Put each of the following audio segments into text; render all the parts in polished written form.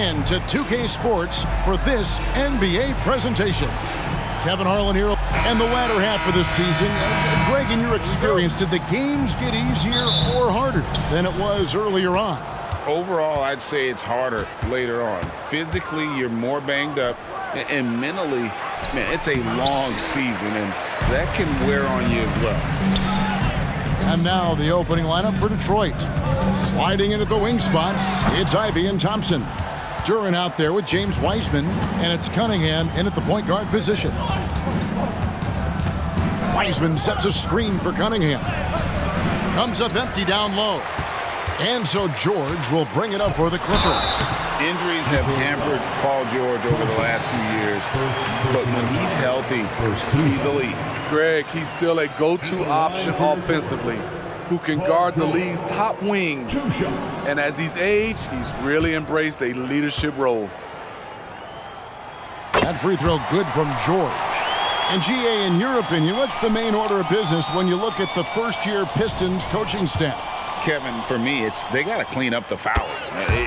in to 2K Sports for this NBA presentation. Kevin Harlan here, and the latter half of this season. Greg, in your experience, did the games get easier or harder than it was earlier on? Overall, I'd say it's harder later on. Physically, you're more banged up, and mentally, man, it's a long season, and that can wear on you as well. And now the opening lineup for Detroit. Sliding into the wing spots, it's Ivey and Thompson. Duren out there with James Wiseman, and it's Cunningham in at the point guard position. Wiseman sets a screen for Cunningham. Comes up empty down low. And so George will bring it up for the Clippers. Injuries have hampered Paul George over the last few years, but when he's healthy, he's elite. Greg, he's still a go-to option offensively, who can guard the league's top wings. And as he's aged, he's really embraced a leadership role. That free throw good from George. And GA, in your opinion, what's the main order of business when you look at the first-year Pistons coaching staff? Kevin, for me, they got to clean up the fouling.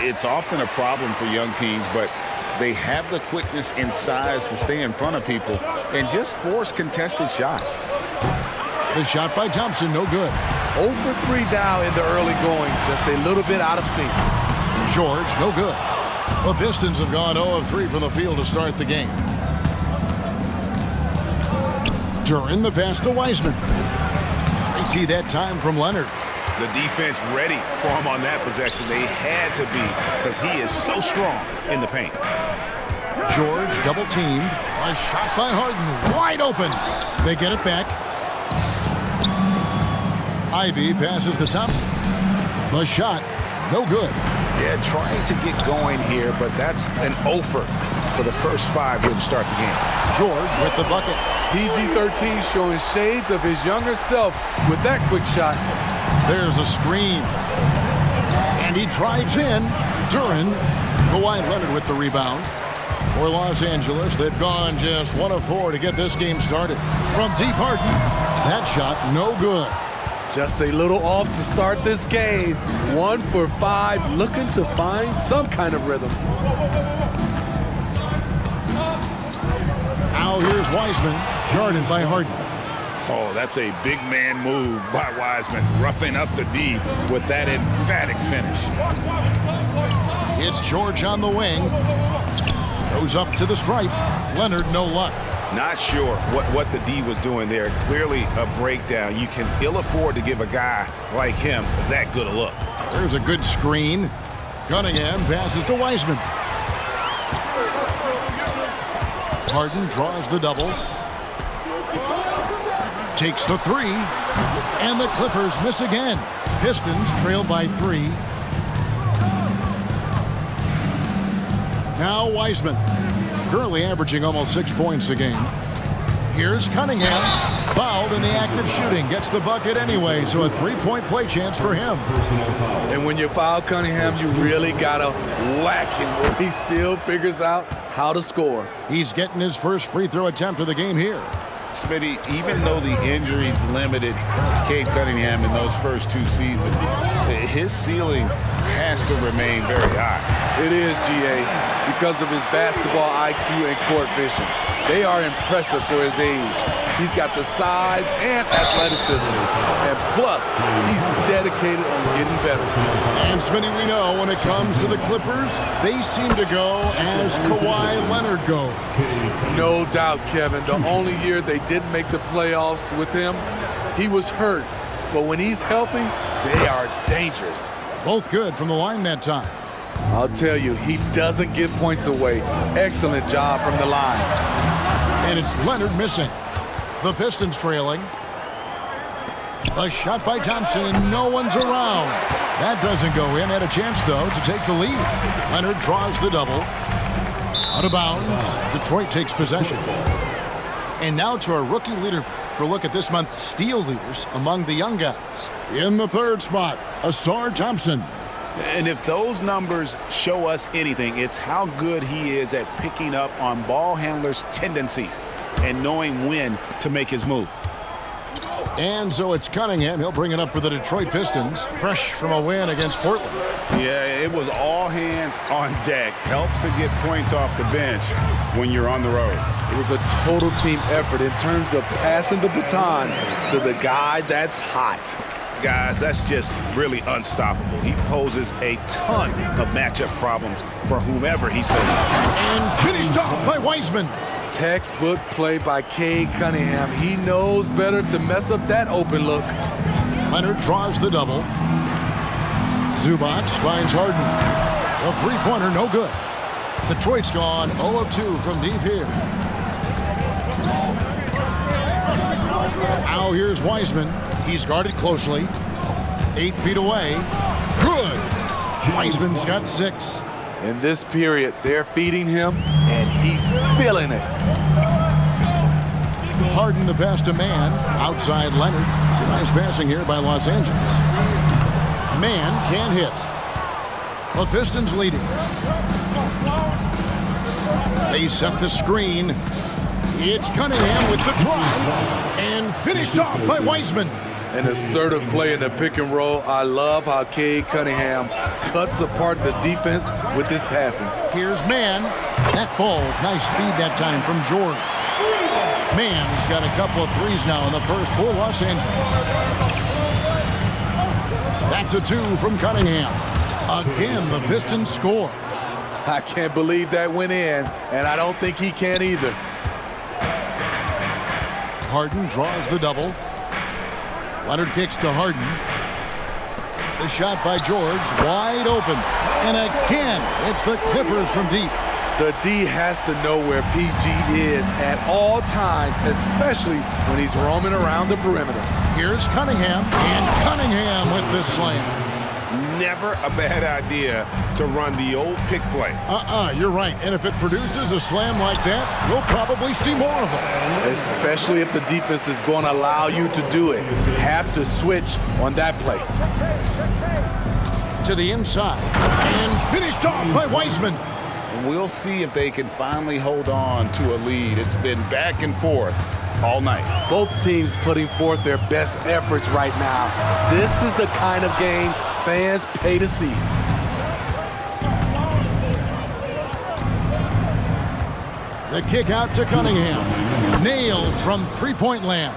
It's often a problem for young teams, but they have the quickness and size to stay in front of people and just force contested shots. The shot by Thompson, no good. 0 for 3 down in the early going, just a little bit out of sync. George, no good. The Pistons have gone 0 of 3 from the field to start the game. Duren, the pass to Wiseman. Great that time from Leonard. The defense ready for him on that possession. They had to be, because he is so strong in the paint. George double teamed. A shot by Harden, wide open. They get it back. Ivey passes to Thompson. The shot, no good. Yeah, trying to get going here, but that's an offer for the first 5 here to start the game. George with the bucket. PG-13 showing shades of his younger self with that quick shot. There's a screen. And he drives in. Duren. Kawhi Leonard with the rebound. For Los Angeles, they've gone just 1 of 4 to get this game started. From deep Harden. That shot, no good. Just a little off to start this game. 1 for 5, looking to find some kind of rhythm. Now here's Wiseman, guarded by Harden. Oh, that's a big man move by Wiseman, roughing up the D with that emphatic finish. It's George on the wing. Goes up to the stripe. Leonard, no luck. Not sure what the D was doing there. Clearly a breakdown. You can ill afford to give a guy like him that good a look. There's a good screen. Cunningham passes to Wiseman. Harden draws the double. Takes the 3. And the Clippers miss again. Pistons trail by 3. Now Wiseman. Currently averaging almost 6 points a game. Here's Cunningham. Fouled in the act of shooting. Gets the bucket anyway, so a 3-point play chance for him. And when you foul Cunningham, you really got to whack him where he still figures out how to score. He's getting his first free throw attempt of the game here. Smitty, even though the injuries limited Cade Cunningham in those first 2 seasons, his ceiling has to remain very high. It is, GA, because of his basketball IQ and court vision. They are impressive for his age. He's got the size and athleticism. And plus, he's dedicated on getting better. And Smitty, we know when it comes to the Clippers, they seem to go as Kawhi Leonard goes. No doubt, Kevin. The only year they didn't make the playoffs with him, he was hurt. But when he's healthy, they are dangerous. Both good from the line that time. I'll tell you, he doesn't give points away. Excellent job from the line. And it's Leonard missing. The Pistons trailing. A shot by Thompson, and no one's around. That doesn't go in. Had a chance, though, to take the lead. Leonard draws the double. Out of bounds. Detroit takes possession. And now to our rookie leader for a look at this month's steal leaders among the young guys. In the 3rd spot, Asar Thompson. And if those numbers show us anything, it's how good he is at picking up on ball handlers' tendencies and knowing when to make his move. And so it's Cunningham. He'll bring it up for the Detroit Pistons, fresh from a win against Portland. Yeah, it was all hands on deck. Helps to get points off the bench when you're on the road. It was a total team effort in terms of passing the baton to the guy that's hot. Guys, that's just really unstoppable. He poses a ton of matchup problems for whomever he's facing. And finished off by Wiseman. Textbook play by Cade Cunningham. He knows better to mess up that open look. Leonard draws the double. Zubac finds Harden. A three-pointer, no good. Detroit's gone 0 of 2 from deep here. Now here's Wiseman. He's guarded closely. 8 feet away. Good. Wiseman's got 6. In this period, they're feeding him, and he's feeling it. Harden the pass to Man. Outside Leonard. Some nice passing here by Los Angeles. Man can't hit. The Pistons leading. They set the screen. It's Cunningham with the drive. And finished off by Wiseman. An assertive play in the pick and roll. I love how Cade Cunningham cuts apart the defense with his passing. Here's Man. That falls. Nice feed that time from George. Man's got a couple of threes now in the first for Los Angeles. That's a 2 from Cunningham. Again, the Pistons score. I can't believe that went in, and I don't think he can either. Harden draws the double. Leonard kicks to Harden. The shot by George, wide open. And again, it's the Clippers from deep. The D has to know where PG is at all times, especially when he's roaming around the perimeter. Here's Cunningham, and Cunningham with the slam. Never a bad idea to run the old pick play. You're right. And if it produces a slam like that, you'll probably see more of them. Especially if the defense is going to allow you to do it. Have to switch on that play. To the inside, and finished off by Wiseman. We'll see if they can finally hold on to a lead. It's been back and forth all night. Both teams putting forth their best efforts right now. This is the kind of game fans pay to see. The kick out to Cunningham. Nailed from three-point land.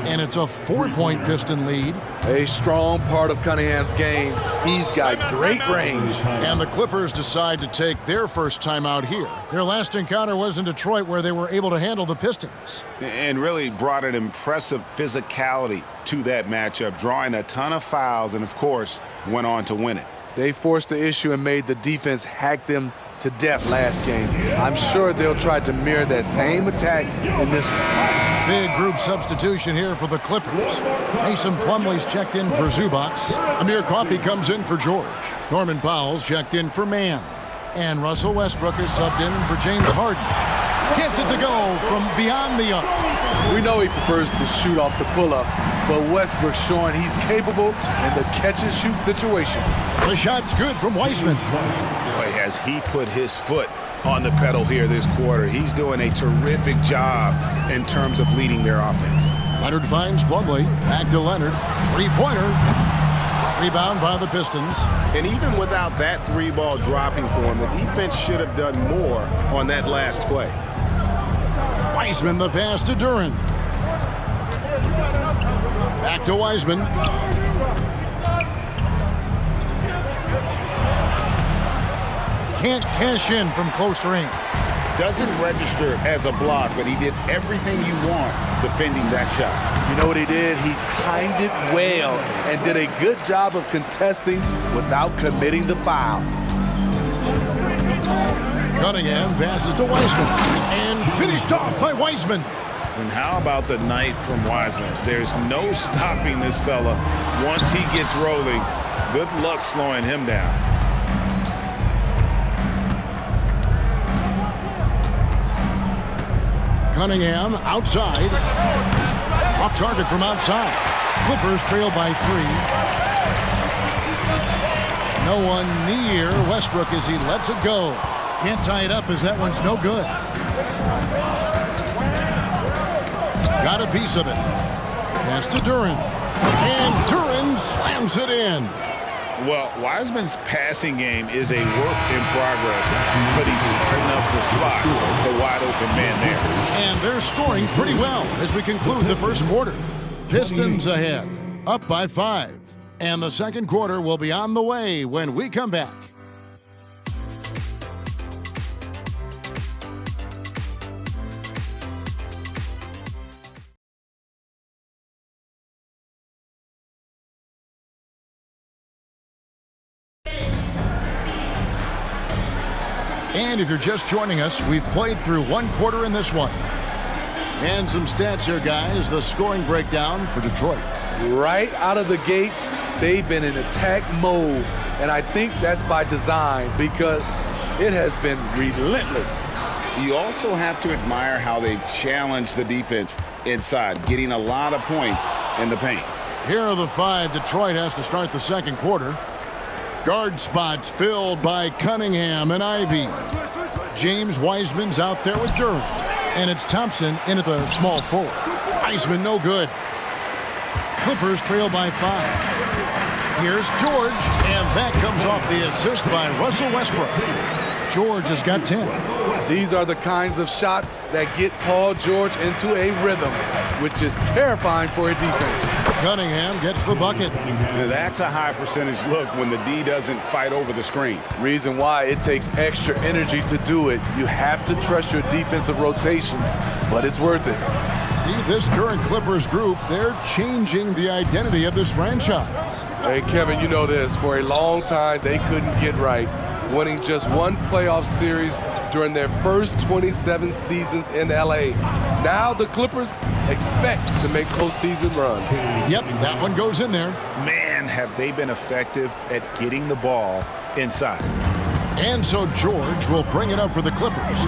And it's a 4-point Piston lead. A strong part of Cunningham's game. He's got great range. And the Clippers decide to take their first time out here. Their last encounter was in Detroit, where they were able to handle the Pistons. And really brought an impressive physicality to that matchup, drawing a ton of fouls and, of course, went on to win it. They forced the issue and made the defense hack them to death last game. I'm sure they'll try to mirror that same attack in this one. Big group substitution here for the Clippers. Mason Plumlee's checked in for Zubac. Amir Coffey comes in for George. Norman Powell's checked in for Mann. And Russell Westbrook is subbed in for James Harden. Gets it to go from beyond the arc. We know he prefers to shoot off the pull-up, but Westbrook's showing he's capable in the catch-and-shoot situation. The shot's good from Wiseman. Boy, has he put his foot on the pedal here this quarter. He's doing a terrific job in terms of leading their offense. Leonard finds Plumlee. Back to Leonard. Three-pointer. Rebound by the Pistons. And even without that three ball dropping for him, the defense should have done more on that last play. Wiseman the pass to Duren. Back to Wiseman. Can't cash in from close range. Doesn't register as a block, but he did everything you want defending that shot. You know what he did? He timed it well and did a good job of contesting without committing the foul. Cunningham passes to Wiseman. And finished off by Wiseman. And how about the night from Wiseman? There's no stopping this fella once he gets rolling. Good luck slowing him down. Cunningham outside. Off target from outside. Clippers trail by 3. No one near Westbrook as he lets it go. Can't tie it up as that one's no good. Got a piece of it. Pass to Duren. And Duren slams it in. Well, Wiseman's passing game is a work in progress, but he's smart enough to spot the wide-open man there. And they're scoring pretty well as we conclude the first quarter. Pistons ahead, up by 5. And the second quarter will be on the way when we come back. And if you're just joining us, we've played through one quarter in this one. And some stats here, guys. The scoring breakdown for Detroit. Right out of the gates, they've been in attack mode. And I think that's by design because it has been relentless. You also have to admire how they've challenged the defense inside, getting a lot of points in the paint. Here are the 5 Detroit has to start the second quarter. Guard spots filled by Cunningham and Ivy. James Wiseman's out there with Durham. And it's Thompson in at the small forward. Wiseman no good. Clippers trail by 5. Here's George, and that comes off the assist by Russell Westbrook. George has got 10. These are the kinds of shots that get Paul George into a rhythm, which is terrifying for a defense. Cunningham gets the bucket. That's a high percentage look when the D doesn't fight over the screen. Reason why it takes extra energy to do it. You have to trust your defensive rotations, but it's worth it. Steve, this current Clippers group, they're changing the identity of this franchise. Hey, Kevin, you know this. For a long time, they couldn't get right, winning just one playoff series during their first 27 seasons in L.A. Now the Clippers expect to make postseason runs. Yep, that one goes in there. Man, have they been effective at getting the ball inside. And so George will bring it up for the Clippers.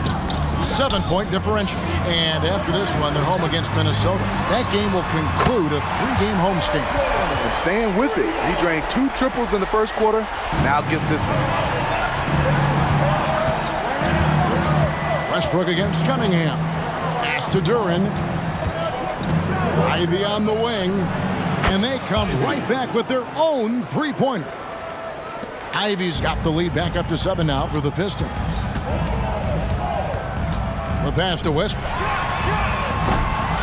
7-point differential. And after this one, they're home against Minnesota. That game will conclude a 3-game homestand. And staying with it, he drained 2 triples in the first quarter, now gets this one. Westbrook against Cunningham. Pass to Duran. Ivy on the wing. And they come right back with their own 3-pointer. Ivy's got the lead back up to 7 now for the Pistons. The pass to Westbrook.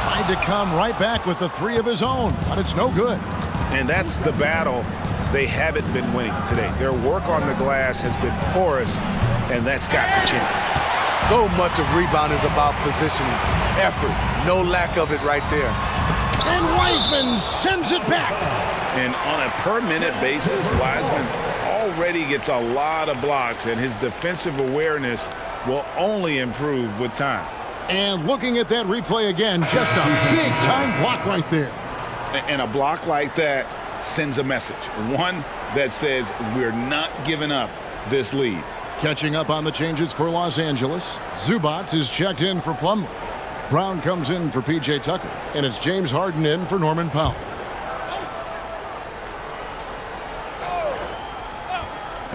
Tried to come right back with the 3 of his own, but it's no good. And that's the battle they haven't been winning today. Their work on the glass has been porous, and that's got to change. So much of rebound is about positioning, effort, no lack of it right there. And Wiseman sends it back. And on a per-minute basis, Wiseman already gets a lot of blocks, and his defensive awareness will only improve with time. And looking at that replay again, just a big-time block right there. And a block like that sends a message, one that says we're not giving up this lead. Catching up on the changes for Los Angeles, Zubac is checked in for Plumlee. Brown comes in for P.J. Tucker, and it's James Harden in for Norman Powell.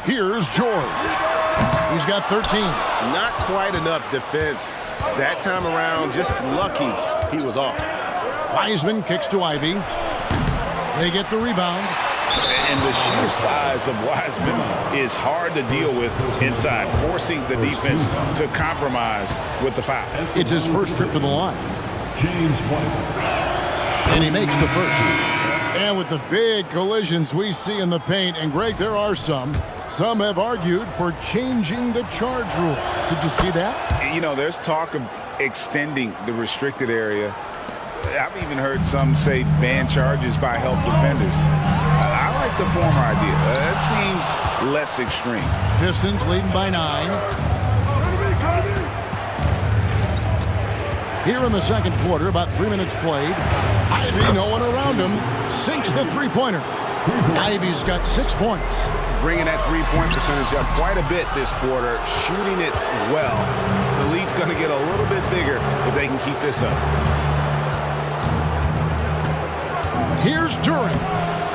Here's George. He's got 13. Not quite enough defense. That time around, just lucky he was off. Wiseman kicks to Ivy. They get the rebound. And the sheer size of Wiseman is hard to deal with inside, forcing the defense to compromise with the foul. It's his first trip to the line. And he makes the first. And with the big collisions we see in the paint, and Greg, there are some have argued for changing the charge rule. Did you see that? You know, there's talk of extending the restricted area. I've even heard some say ban charges by help defenders. I like the former idea. That seems less extreme. Pistons leading by 9. Here in the second quarter, about 3 minutes played. Ivy, no one around him, sinks the 3-pointer. Ivy's got 6 points. Bringing that 3-point percentage up quite a bit this quarter, shooting it well. The lead's going to get a little bit bigger if they can keep this up. Here's Duran.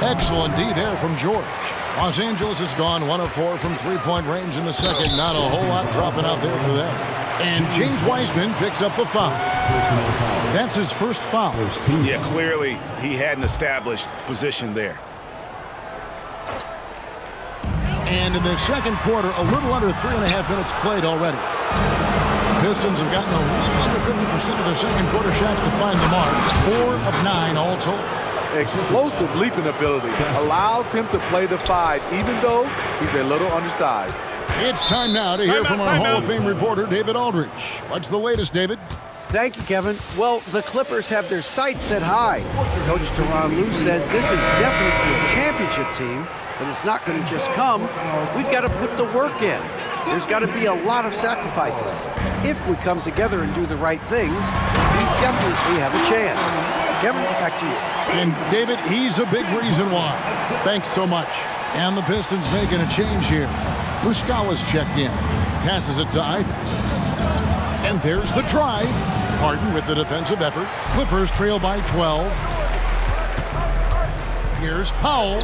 Excellent D there from George. Los Angeles has gone 1 of 4 from 3-point range in the second. Not a whole lot dropping out there for them. And James Wiseman picks up the foul. That's his first foul. Yeah, clearly he had an established position there. And in the second quarter, a little under 3.5 minutes played already. The Pistons have gotten a little under 50% of their second quarter shots to find the mark. 4 of 9 all told. Explosive leaping ability allows him to play the 5, even though he's a little undersized. It's time now to hear from our Hall of Fame reporter, David Aldridge. What's the latest, David? Thank you, Kevin. Well, the Clippers have their sights set high. Coach Tyronn Lue says this is definitely a championship team, but it's not going to just come. We've got to put the work in. There's got to be a lot of sacrifices. If we come together and do the right things, we definitely have a chance. Kevin, back to you. And David, he's a big reason why. Thanks so much. And the Pistons making a change here. Muscala's checked in. Passes it to Ivy. And there's the drive. Harden with the defensive effort. Clippers trail by 12. Here's Powell.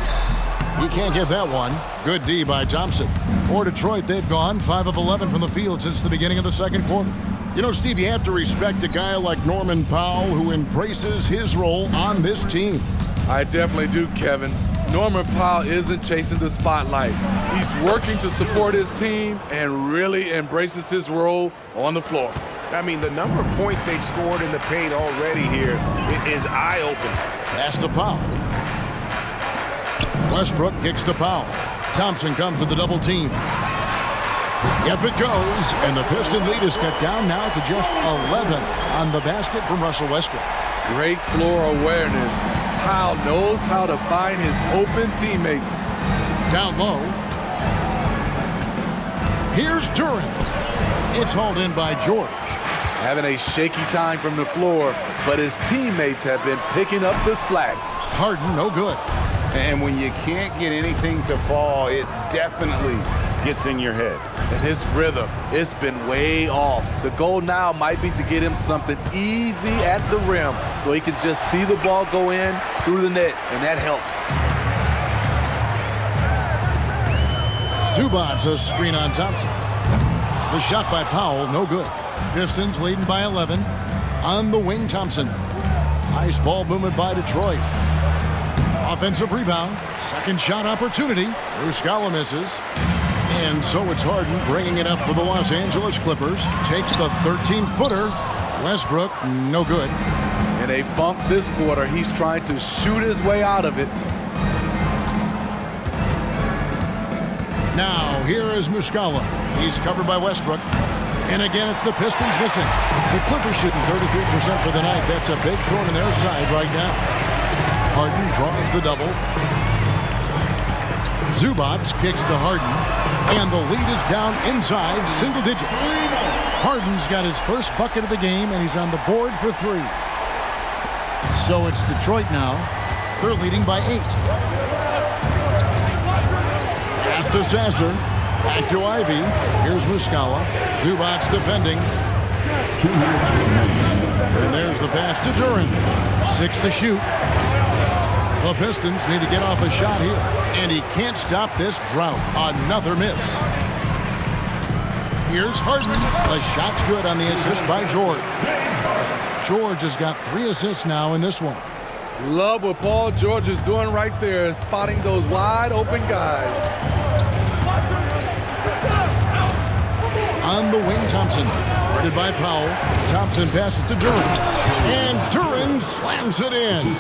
He can't get that one. Good D by Thompson. For Detroit, they've gone 5 of 11 from the field since the beginning of the second quarter. You know, Steve, you have to respect a guy like Norman Powell who embraces his role on this team. I definitely do, Kevin. Norman Powell isn't chasing the spotlight. He's working to support his team and really embraces his role on the floor. I mean, the number of points they've scored in the paint already here is eye-opening. Pass to Powell. Westbrook kicks to Powell. Thompson comes with the double team. Yep, it goes, and the Piston lead is cut down now to just 11 on the basket from Russell Westbrook. Great floor awareness. Powell knows how to find his open teammates. Down low. Here's Durant. It's hauled in by George. Having a shaky time from the floor, but his teammates have been picking up the slack. Harden, no good. And when you can't get anything to fall, it definitely gets in your head. And his rhythm, it's been way off. The goal now might be to get him something easy at the rim so he can just see the ball go in through the net, and that helps. Zubac's a screen on Thompson. The shot by Powell, no good. Pistons leading by 11. On the wing, Thompson. Nice ball movement by Detroit. Offensive rebound. Second shot opportunity. Muscala misses. And so it's Harden bringing it up for the Los Angeles Clippers. Takes the 13-footer. Westbrook, no good. In a funk this quarter, he's trying to shoot his way out of it. Now, here is Muscala. He's covered by Westbrook. And again, it's the Pistons missing. The Clippers shooting 33% for the night. That's a big thorn in their side right now. Harden draws the double. Zubac kicks to Harden. And the lead is down inside single digits. Harden's got his first bucket of the game, and he's on the board for 3. So it's Detroit now. They're leading by 8. Pass to Sasser. Back to Ivy. Here's Muscala. Zubac defending. And there's the pass to Durant. 6 to shoot. The Pistons need to get off a shot here. And he can't stop this drought. Another miss. Here's Harden. The shot's good on the assist by George. George has got 3 assists now in this one. Love what Paul George is doing right there, spotting those wide open guys. On the wing, Thompson. Guarded by Powell. Thompson passes to Durant. And Durant slams it in.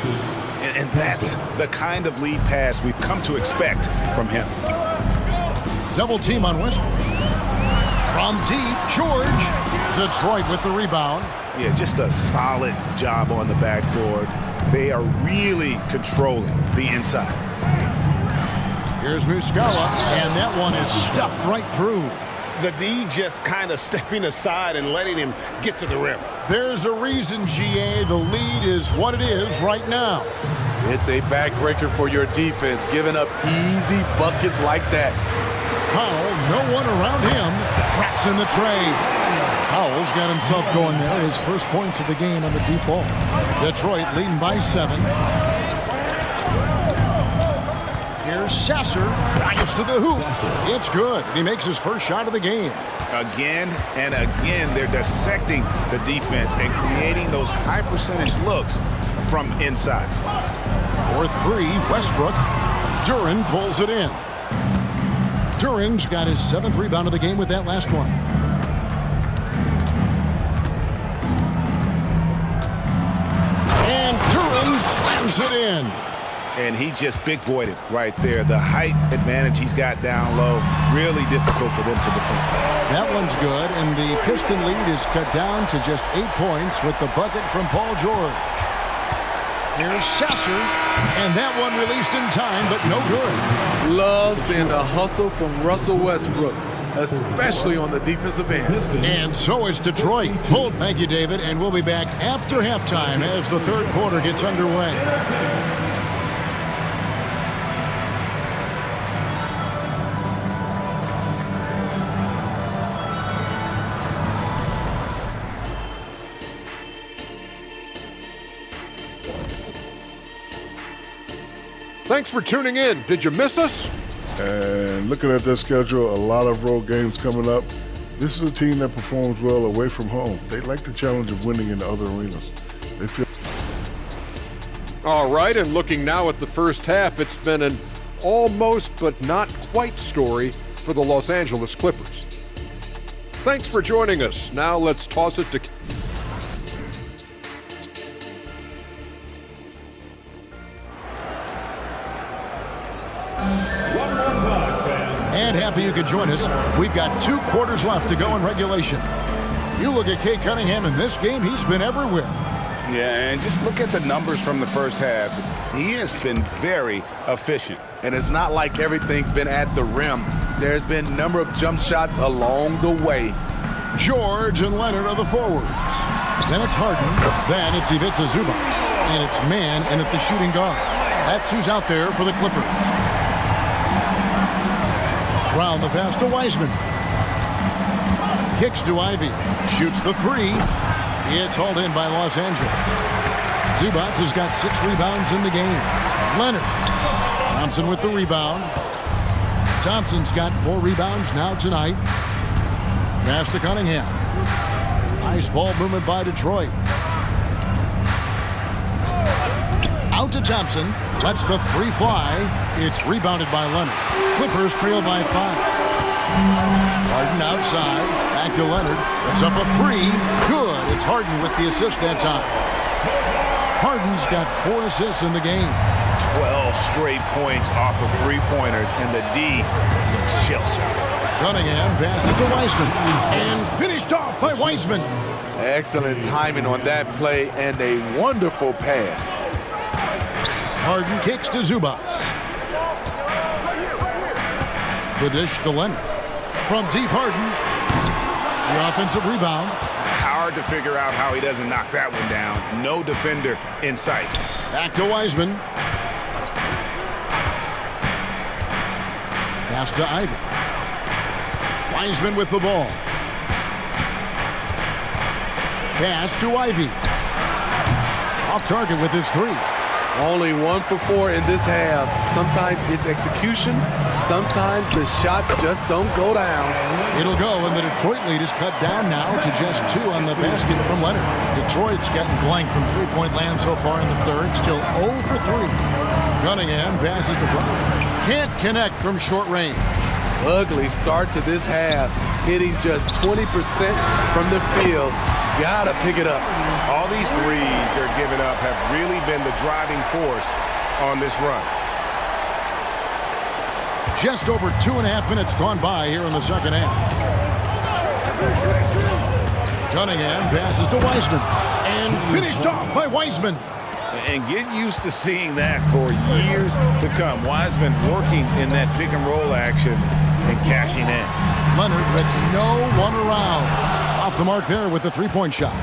And that's the kind of lead pass we've come to expect from him. Double team on Westbrook. From deep, George. Detroit with the rebound. Yeah, just a solid job on the backboard. They are really controlling the inside. Here's Muscala, and that one is stuffed right through. The D just kind of stepping aside and letting him get to the rim. There's a reason, GA, the lead is what it is right now. It's a backbreaker for your defense, giving up easy buckets like that. Powell, no one around him, traps in the tray. Powell's got himself going there. His first points of the game on the deep ball. Detroit leading by 7. Here's Sasser. Drives to the hoop. It's good. He makes his first shot of the game. Again and again, they're dissecting the defense and creating those high percentage looks from inside. For 3, Westbrook. Durant pulls it in. Turing's got his 7th rebound of the game with that last one. And Turing slams it in. And he just big-boyed it right there. The height advantage he's got down low, really difficult for them to defend. That one's good, and the Piston lead is cut down to just 8 points with the bucket from Paul George. Here's Sasser, and that one released in time, but no good. Love seeing the hustle from Russell Westbrook, especially on the defensive end. And so it's Detroit. Thank you, David, and we'll be back after halftime as the third quarter gets underway. Thanks for tuning in. Did you miss us? And looking at their schedule, a lot of road games coming up. This is a team that performs well away from home. They like the challenge of winning in other arenas. They feel. All right, and looking now at the first half, it's been an almost but not quite story for the Los Angeles Clippers. Thanks for joining us. Now let's toss it to... And happy you could join us. We've got 2 quarters left to go in regulation. You look at Kate Cunningham in this game, he's been everywhere. Yeah, and just look at the numbers from the first half. He has been very efficient. And it's not like everything's been at the rim. There's been a number of jump shots along the way. George and Leonard are the forwards. Then it's Harden. Then it's Ivica Zubac. And it's Mann in at the shooting guard. That's who's out there for the Clippers. Brown the pass to Wiseman. Kicks to Ivy. Shoots the 3. It's hauled in by Los Angeles. Zubac has got 6 rebounds in the game. Leonard. Thompson with the rebound. Thompson's got 4 rebounds now tonight. Pass to Cunningham. Nice ball movement by Detroit. Out to Thompson. Lets the 3 fly. It's rebounded by Leonard. Clippers trail by 5. Harden outside. Back to Leonard. It's up a 3. Good. It's Harden with the assist that time. Harden's got 4 assists in the game. 12 straight points off of 3-pointers, and the D looks shell-shocked. Cunningham passes to Wiseman. And finished off by Wiseman. Excellent timing on that play and a wonderful pass. Harden kicks to Zubac. The dish to Leonard. From deep, Harden. The offensive rebound. Hard to figure out how he doesn't knock that one down. No defender in sight. Back to Wiseman. Pass to Ivy. Wiseman with the ball. Pass to Ivy. Off target with his 3. Only 1 for 4 in this half. Sometimes it's execution. Sometimes the shots just don't go down. It'll go, and the Detroit lead is cut down now to just 2 on the basket from Leonard. Detroit's getting blank from 3-point land so far in the third. Still 0 for 3. Cunningham passes to Brown. Can't connect from short range. Ugly start to this half. Hitting just 20% from the field. Gotta pick it up. All these threes they're giving up have really been the driving force on this run. Just over 2.5 minutes gone by here in the second half. Cunningham passes to Wiseman. And finished off by Wiseman. And get used to seeing that for years to come. Wiseman working in that pick and roll action and cashing in. Leonard with no one around. Off the mark there with the 3-point shot.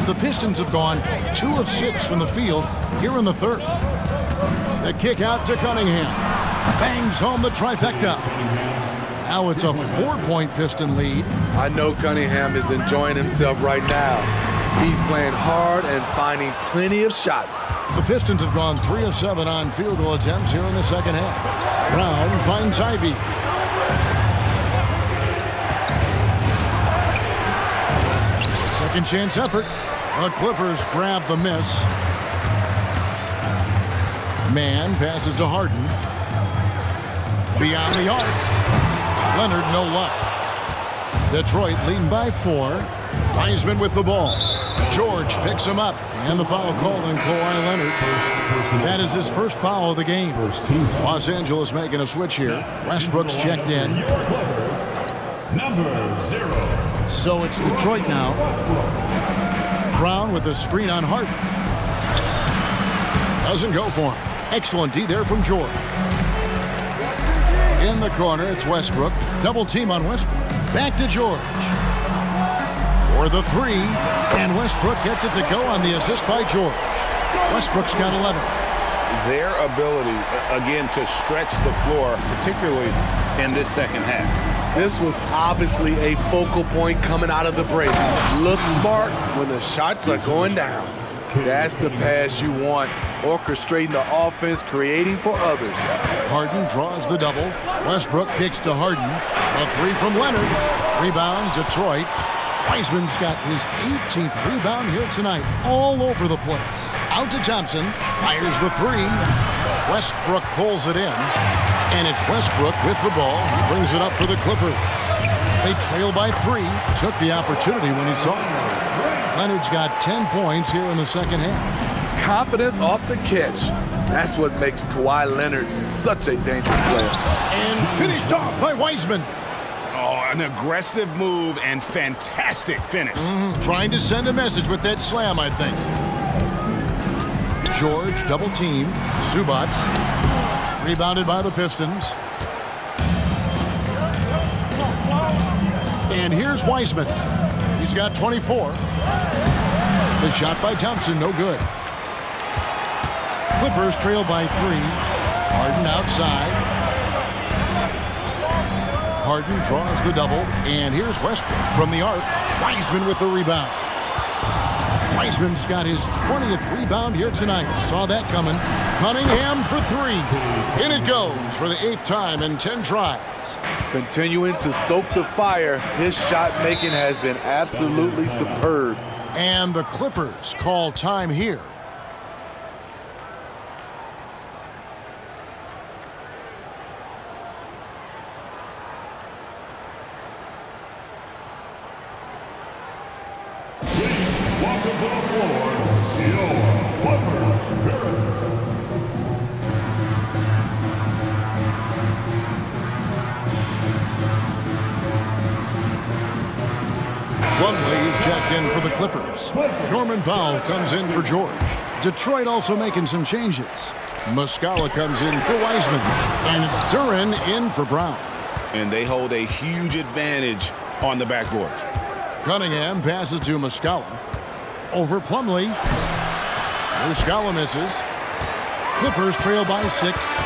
The Pistons have gone 2 of 6 from the field here in the third. The kick out to Cunningham. Bangs home the trifecta. Now it's a 4-point Piston lead. I know Cunningham is enjoying himself right now. He's playing hard and finding plenty of shots. The Pistons have gone 3 of 7 on field goal attempts here in the second half. Brown finds Ivy. Second chance effort. The Clippers grab the miss. Mann passes to Harden. Beyond the arc. Leonard, no luck. Detroit leading by 4. Wiseman with the ball. George picks him up. And the foul called on Kawhi Leonard. That is his first foul of the game. Los Angeles making a switch here. Westbrook's checked in. Number 0. So it's Detroit now. Brown with the screen on Harden. Doesn't go for him. Excellent D there from George. In the corner, it's Westbrook. Double team on Westbrook. Back to George. For the 3. And Westbrook gets it to go on the assist by George. Westbrook's got 11. Their ability, again, to stretch the floor, particularly in this second half. This was obviously a focal point coming out of the break. Look smart when the shots are going down. That's the pass you want. Orchestrating the offense, creating for others. Harden draws the double. Westbrook kicks to Harden. A 3 from Leonard. Rebound, Detroit. Wiseman's got his 18th rebound here tonight. All over the place. Out to Thompson. Fires the 3. Westbrook pulls it in. And it's Westbrook with the ball. He brings it up for the Clippers. They trail by 3. Took the opportunity when he saw it. Leonard's got 10 points here in the second half. Confidence off the catch. That's what makes Kawhi Leonard such a dangerous player. And finished off by Wiseman. Oh, an aggressive move and fantastic finish. Trying to send a message with that slam, I think. George double team. Zubac. Rebounded by the Pistons. And here's Wiseman. He's got 24. The shot by Thompson, no good. Clippers trail by 3. Harden outside. Harden draws the double. And here's Westbrook from the arc. Wiseman with the rebound. Wiseman's got his 20th rebound here tonight. Saw that coming. Cunningham for 3. In it goes for the 8th time in 10 tries. Continuing to stoke the fire, his shot making has been absolutely superb. And the Clippers call time here. Welcome to the floor, your Clippers Spirit. Plumlee is checked in for the Clippers. Norman Powell comes in for George. Detroit also making some changes. Muscala comes in for Wiseman. And it's Duren in for Brown. And they hold a huge advantage on the backboard. Cunningham passes to Muscala. Over Plumlee. Muscala misses. Clippers trail by 6.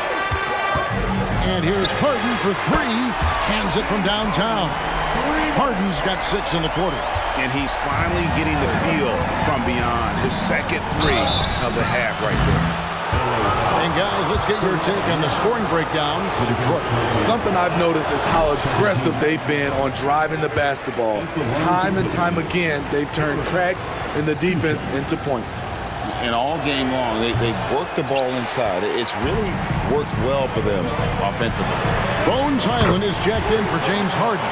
And here's Harden for 3. Cans it from downtown. Harden's got 6 in the quarter. And he's finally getting the feel from beyond. His second 3 of the half right there. And guys, let's get your take on the scoring breakdown for Detroit. Something I've noticed is how aggressive they've been on driving the basketball. Time and time again, they've turned cracks in the defense into points. And all game long, they work the ball inside. It's really worked well for them offensively. Bones Highland is checked in for James Harden.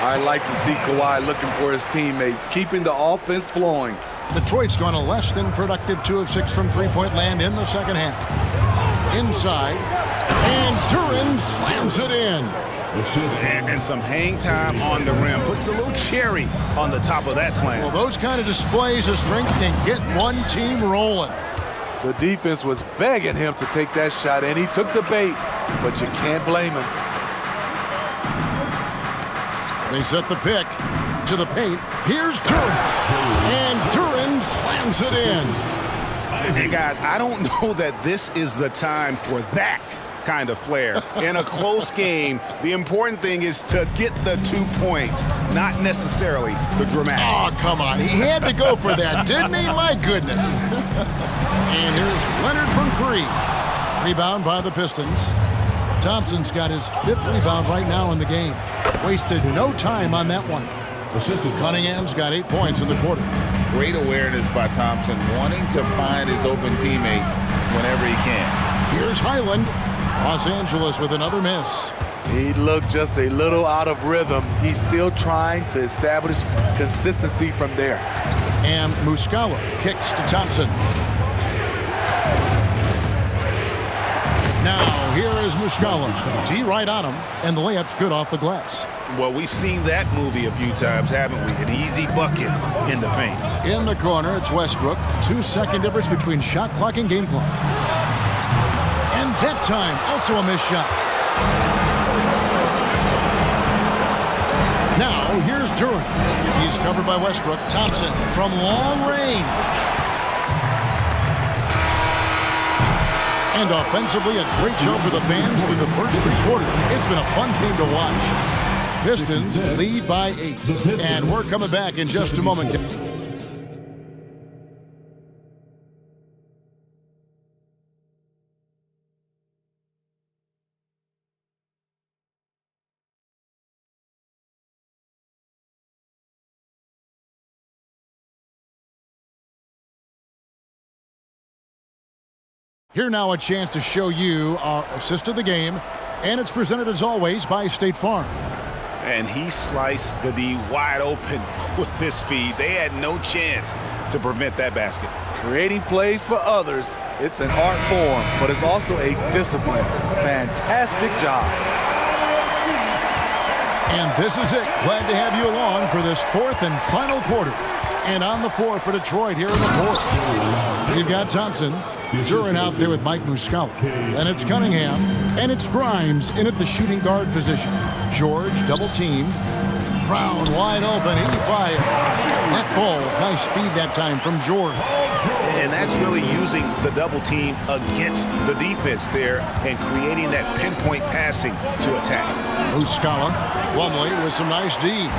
I like to see Kawhi looking for his teammates, keeping the offense flowing. Detroit's gone a less than productive 2 of 6 from three-point land in the second half. Inside, and Duren slams it in. And some hang time on the rim. Puts a little cherry on the top of that slam. Well, those kind of displays of strength can get one team rolling. The defense was begging him to take that shot, and he took the bait, but you can't blame him. They set the pick to the paint. Here's Duren. And Duren slams it in. And guys, I don't know that this is the time for that kind of flair. In a close game, the important thing is to get the 2 points, not necessarily the dramatics. Oh, come on. He had to go for that, didn't he? My goodness. And here's Leonard from 3. Rebound by the Pistons. Thompson's got his 5th rebound right now in the game. Wasted no time on that one. Cunningham's got 8 points in the quarter. Great awareness by Thompson, wanting to find his open teammates whenever he can. Here's Highland. Los Angeles with another miss. He looked just a little out of rhythm. He's still trying to establish consistency from there. And Muscala kicks to Thompson. Now, here is Muscala. D right on him, and the layup's good off the glass. Well, we've seen that movie a few times, haven't we? An easy bucket in the paint. In the corner, it's Westbrook. 2-second difference between shot clock and game clock. And that time, also a missed shot. Now, here's Durant. He's covered by Westbrook. Thompson from long range. And offensively, a great show for the fans through the first 3 quarters. It's been a fun game to watch. Pistons lead by 8. And we're coming back in just a moment. Here now a chance to show you our assist of the game, and it's presented as always by State Farm. And he sliced the D wide open with this feed. They had no chance to prevent that basket. Creating plays for others, it's an art form, but it's also a discipline. Fantastic job. And this is it. Glad to have you along for this 4th and final quarter. And on the floor for Detroit here in the 4th. We've got Thompson. Durant out there with Mike Muscala. And it's Cunningham. And it's Grimes in at the shooting guard position. George double teamed. Brown wide open. He fires. That falls. Nice feed that time from George. And that's really using the double team against the defense there and creating that pinpoint passing to attack. Muscala. Plumlee with some nice D.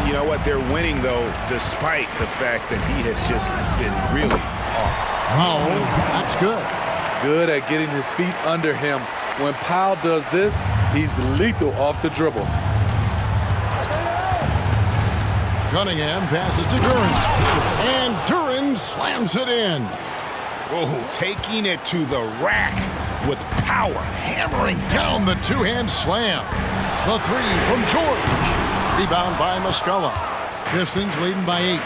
You know what? They're winning, though, despite the fact that he has just been really off. Oh, that's good. Good at getting his feet under him. When Powell does this, he's lethal off the dribble. Cunningham passes to Durant. And Durant slams it in. Oh, taking it to the rack with power. Hammering down the two-hand slam. The 3 from George. Rebound by Muscala. Pistons leading by 8.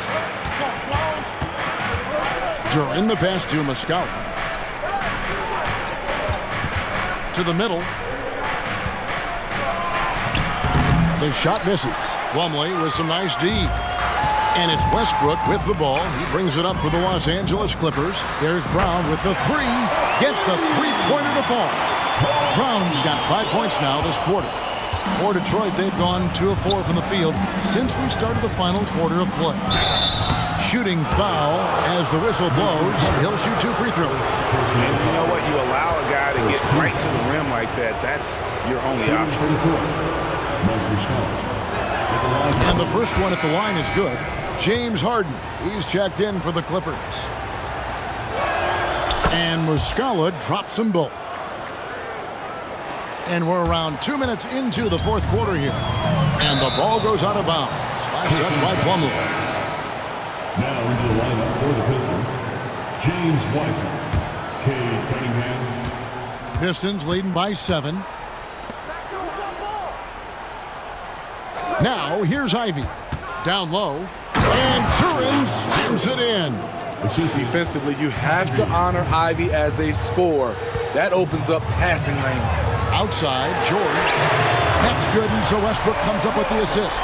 During the pass to Muscala. To the middle. The shot misses. Plumlee with some nice D. And it's Westbrook with the ball. He brings it up for the Los Angeles Clippers. There's Brown with the 3. Gets the three-pointer to fall. Brown's got 5 points now this quarter. For Detroit, they've gone 2 of 4 from the field since we started the final quarter of play. Shooting foul as the whistle blows. He'll shoot 2 free throws. And you know what? You allow a guy to get right to the rim like that. That's your only option. And the first one at the line is good. James Harden. He's checked in for the Clippers. And Muscala drops them both. And we're around 2 minutes into the 4th quarter here. And the ball goes out of bounds. Last touch by Plumlee. Now into the lineup for the Pistons, James Wiseman, Cade Cunningham. Pistons leading by 7. Now here's Ivy. Down low. And Durant slams it in. Defensively, you have to honor Ivy as a scorer. That opens up passing lanes. Outside, George. That's good, and so Westbrook comes up with the assist.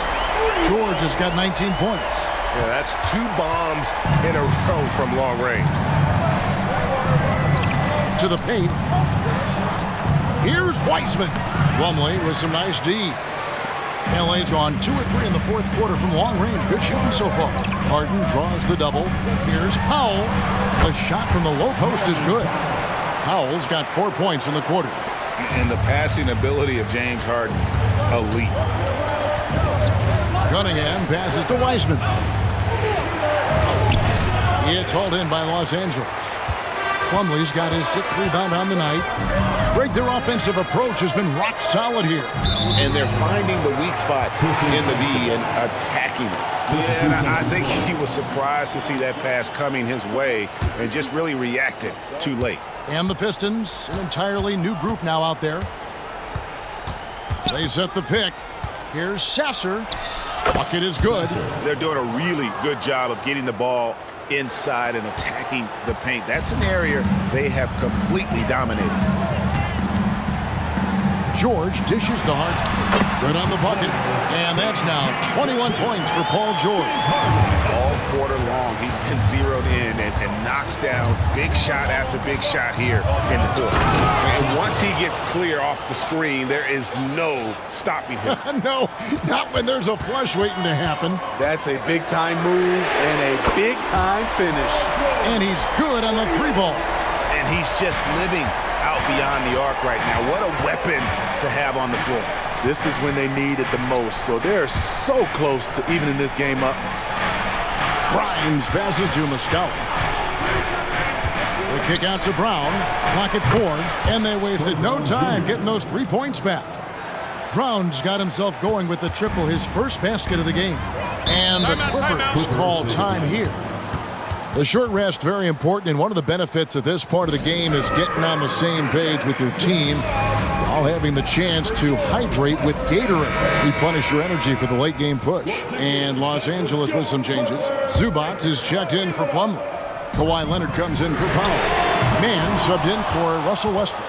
George has got 19 points. Yeah, that's 2 bombs in a row from long range. To the paint. Here's Wiseman. Plumlee with some nice D. LA's gone 2 or 3 in the 4th quarter from long range. Good shooting so far. Harden draws the double. Here's Powell. The shot from the low post is good. Powell's got 4 points in the quarter. And the passing ability of James Harden, elite. Cunningham passes to Wiseman. It's hauled in by Los Angeles. Plumlee's got his 6th rebound on the night. Greg, their offensive approach has been rock solid here. And they're finding the weak spots in the D and attacking it. Yeah, and I think he was surprised to see that pass coming his way and just really reacted too late. And the Pistons, an entirely new group now out there. They set the pick. Here's Sasser. Bucket is good. They're doing a really good job of getting the ball inside and attacking the paint. That's an area they have completely dominated. George dishes to Hart. Good on the bucket. And that's now 21 points for Paul George. All quarter long, he's been zeroed in and knocks down big shot after big shot here in the fourth. And once he gets clear off the screen, there is no stopping him. No, not when there's a flush waiting to happen. That's a big-time move and a big-time finish. And he's good on the 3-ball. And he's just living out beyond the arc right now. What a weapon to have on the floor. This is when they need it the most, so they're so close to evening this game up. Grimes passes to Muscala. The kick out to Brown. Clock at 4, and they wasted no time getting those 3 points back. Brown's got himself going with the triple, his first basket of the game. And the Clippers call time here. The short rest, very important, and one of the benefits of this part of the game is getting on the same page with your team while having the chance to hydrate with Gatorade. Replenish your energy for the late game push. And Los Angeles with some changes. Zubac is checked in for Plumlee. Kawhi Leonard comes in for Powell. Mann subbed in for Russell Westbrook.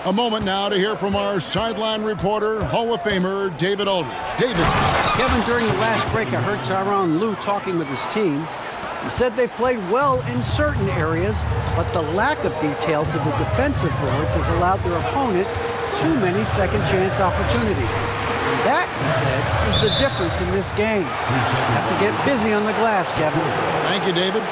A moment now to hear from our sideline reporter, Hall of Famer David Aldridge. David. Kevin, during the last break, I heard Tyronn Lue talking with his team. He said they've played well in certain areas, but the lack of detail to the defensive boards has allowed their opponent too many second-chance opportunities. And that, he said, is the difference in this game. You have to get busy on the glass, Kevin. Thank you, David.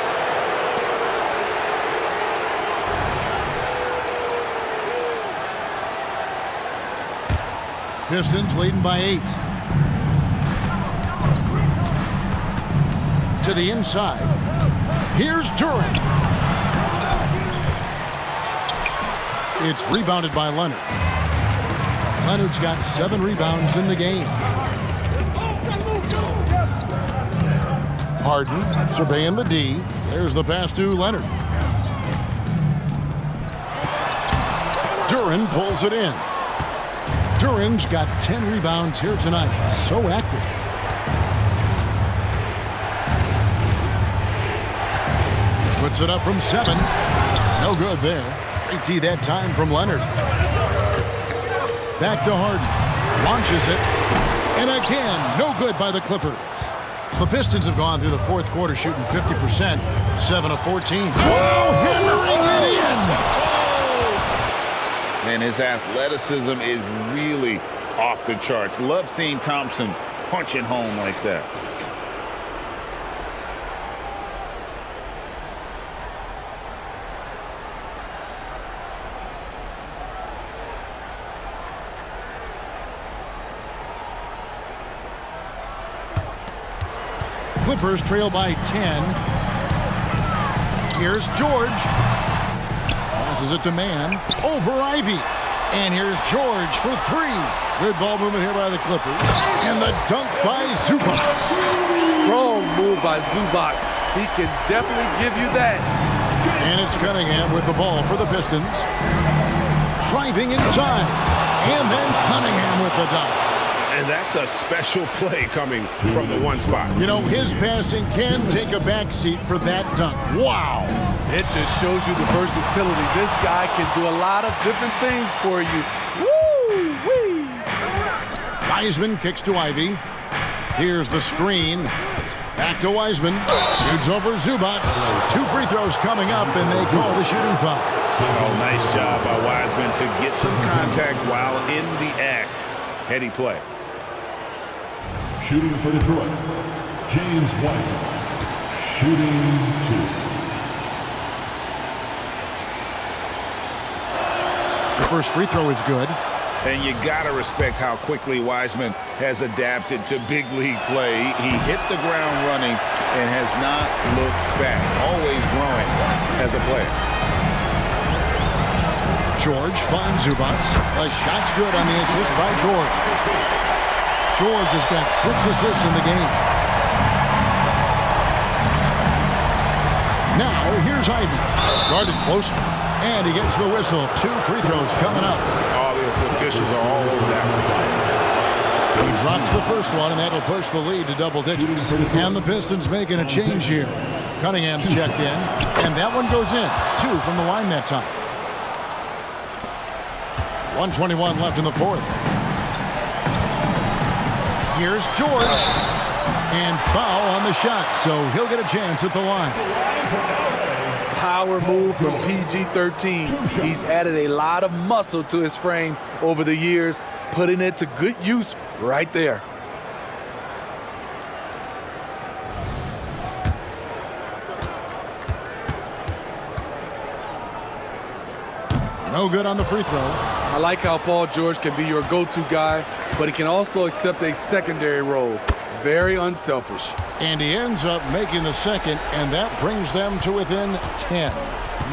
Pistons leading by 8. To the inside. Here's Durant. It's rebounded by Leonard. Leonard's got 7 rebounds in the game. Harden surveying the D. There's the pass to Leonard. Duran pulls it in. Duran's got 10 rebounds here tonight. So active. Puts it up from 7. No good there. Great D that time from Leonard. Back to Harden. Launches it. And again, no good by the Clippers. The Pistons have gone through the fourth quarter shooting 50%. 7 of 14. Whoa, hammering it in! And his athleticism is really off the charts. Love seeing Thompson punching home like that. Clippers trail by 10. Here's George. Passes it to Mann. Over Ivy. And here's George for 3. Good ball movement here by the Clippers. And the dunk by Zubac. Strong move by Zubac. He can definitely give you that. And it's Cunningham with the ball for the Pistons. Driving inside. And then Cunningham with the dunk. And that's a special play coming from the one spot. You know, his passing can take a backseat for that dunk. Wow. It just shows you the versatility. This guy can do a lot of different things for you. Woo-wee! Wiseman kicks to Ivy. Here's the screen. Back to Wiseman. Shoots over Zubac. 2 free throws coming up, and they call the shooting foul. Oh, nice job by Wiseman to get some contact while in the act. Heady play. Shooting for Detroit, James Wiseman. Shooting 2. The first free throw is good. And you got to respect how quickly Wiseman has adapted to big league play. He hit the ground running and has not looked back. Always growing as a player. George finds Zubac. The shot's good on the assist by George. George has got 6 assists in the game. Now, here's Ivy. Guarded close. And he gets the whistle. 2 free throws coming up. All the officials are all over that one. He drops the first one, and that'll push the lead to double digits. And the Pistons making a change here. Cunningham's checked in, and that one goes in. 2 from the line that time. 1:21 left in the fourth. Here's George. And foul on the shot, so he'll get a chance at the line. Power move from PG-13. He's added a lot of muscle to his frame over the years, putting it to good use right there. No good on the free throw. I like how Paul George can be your go-to guy, but he can also accept a secondary role. Very unselfish. And he ends up making the second, and that brings them to within 10.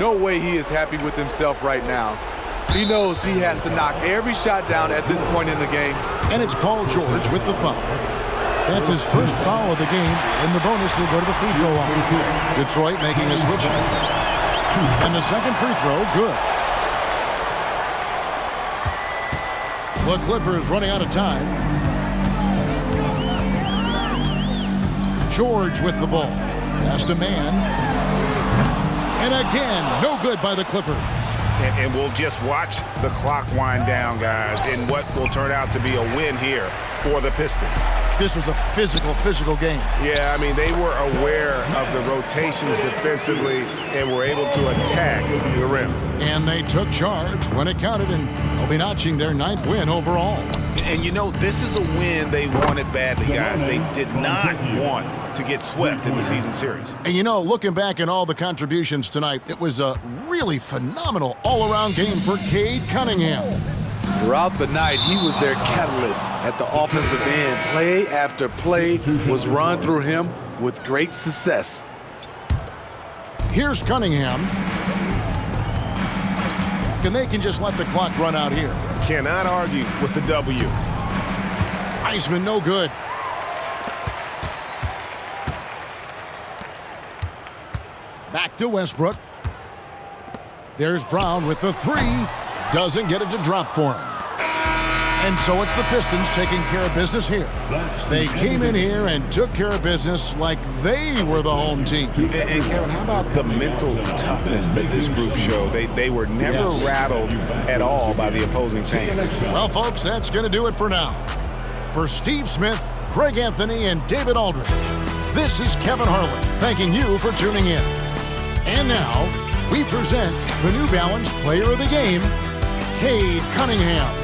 No way he is happy with himself right now. He knows he has to knock every shot down at this point in the game. And it's Paul George with the foul. That's his first foul of the game, and the bonus will go to the free throw line. Detroit making a switch. And the second free throw, good. The Clippers running out of time. George with the ball. Past a man. And again, no good by the Clippers. And we'll just watch the clock wind down, guys, in what will turn out to be a win here for the Pistons. This was a physical game. Yeah, I mean, they were aware of the rotations defensively and were able to attack the rim. And they took charge when it counted, and they'll be notching their 9th win overall. And, you know, this is a win they wanted badly, guys. They did not want to get swept in the season series. And, you know, looking back at all the contributions tonight, it was a really phenomenal all-around game for Cade Cunningham. Throughout the night, he was their catalyst at the offensive end. Play after play was run through him with great success. Here's Cunningham. And they can just let the clock run out here. Cannot argue with the W. Iceman, no good. Back to Westbrook. There's Brown with the 3. Doesn't get it to drop for him. And so it's the Pistons taking care of business here. They came in here and took care of business like they were the home team. And Kevin, how about the mental toughness that this group showed? They were never rattled at all by the opposing fans. Well, folks, that's going to do it for now. For Steve Smith, Craig Anthony, and David Aldridge, this is Kevin Harlan thanking you for tuning in. And now, we present the New Balance Player of the Game, Cade Cunningham.